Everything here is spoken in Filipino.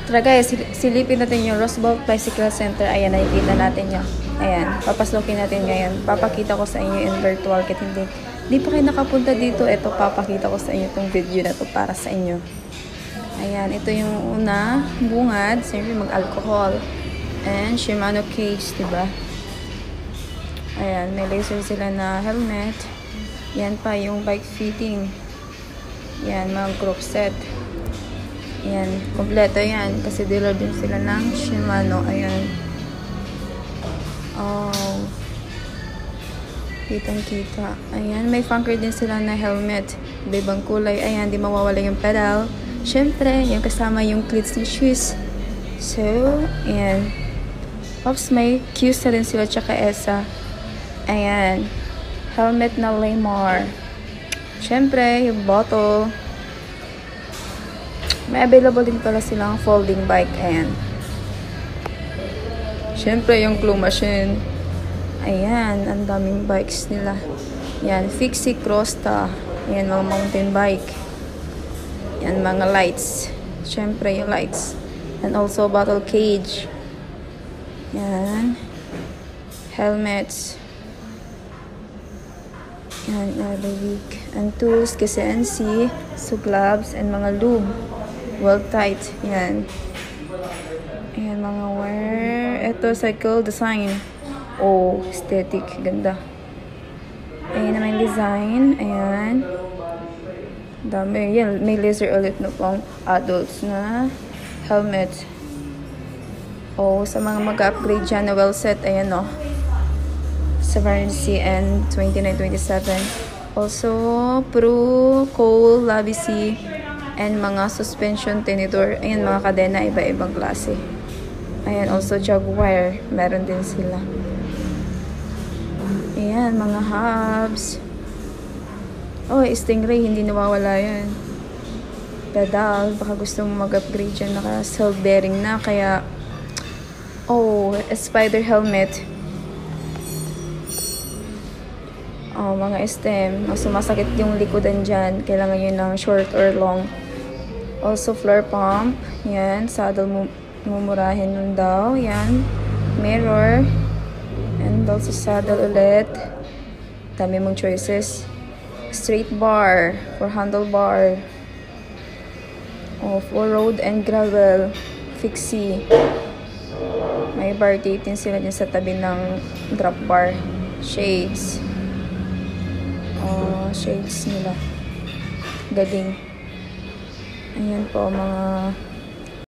Tara guys, silipin natin yung Roosevelt Bicycle Center. Ayan, nakikita natin yun. Ayan, papaslokin natin ngayon. Papakita ko sa inyo in virtual. Kahit hindi pa kayo nakapunta dito, ito papakita ko sa inyo itong video na to para sa inyo. Ayan, ito yung una, bungad. Siyempre mag-alcohol. And Shimano cage, diba? Ayan, may laser sila na helmet. Yan pa yung bike fitting. Yan, mga group set. Yan, kompleto yan. Kasi dealer din sila ng Shimano. Ayan. Oh. Kitang-kita. Ayan, may funker din sila na helmet. Ibang kulay. Ayan, di mawawala yung pedal. Siyempre, yung kasama yung cleats ni shoes. So, ayan. Oops, may Qs na rin sila tsaka ESA. Ayan. Helmet na Lamar. Siyempre, yung bottle. May available din pala silang folding bike. Ayan. Siyempre, yung claw machine. Ayan, ang daming bikes nila. Ayan, Fixie Crosta. Ayan, mga mountain bike. Ayan, mga lights. Siyempre, yung lights. And also, bottle cage. Ayan. Helmets. Ayan, week. And tools, kasi NC. So, gloves, and mga lube. Well tight. Yan. Ayan, mga wear. Ito, cycle design. Oh, aesthetic. Ganda. Ayan naman yung design. Ayan. Dami. Yan, may laser ulit na pang adults na helmet. Oh, sa mga mag-upgrade dyan na well set. Ayan, no. Sa variant CN 2927. Also, Pro, Cole, Labisi, and mga suspension tinidor. Ayan, mga kadena, iba-ibang klase. Ayan, also Jaguar. Meron din sila. Ayan, mga hubs. Oh, Stingray, hindi nawawala yan. Pedal, baka gusto mo mag-upgrade dyan. Naka-self bearing na, kaya oh, spider helmet. Oh, mga stem. Sumasakit yung likodan dyan. Kailangan yun ng short or long. Also, floor pump. Yan. Saddle mumurahin nun daw. Yan. Mirror. And also saddle ulit. Dami mong choices. Straight bar. For handlebar. Oh, for road and gravel. Fixie. May bar din sila din sa tabi ng drop bar. Shades. Shades nila. Galing. Ayan po mga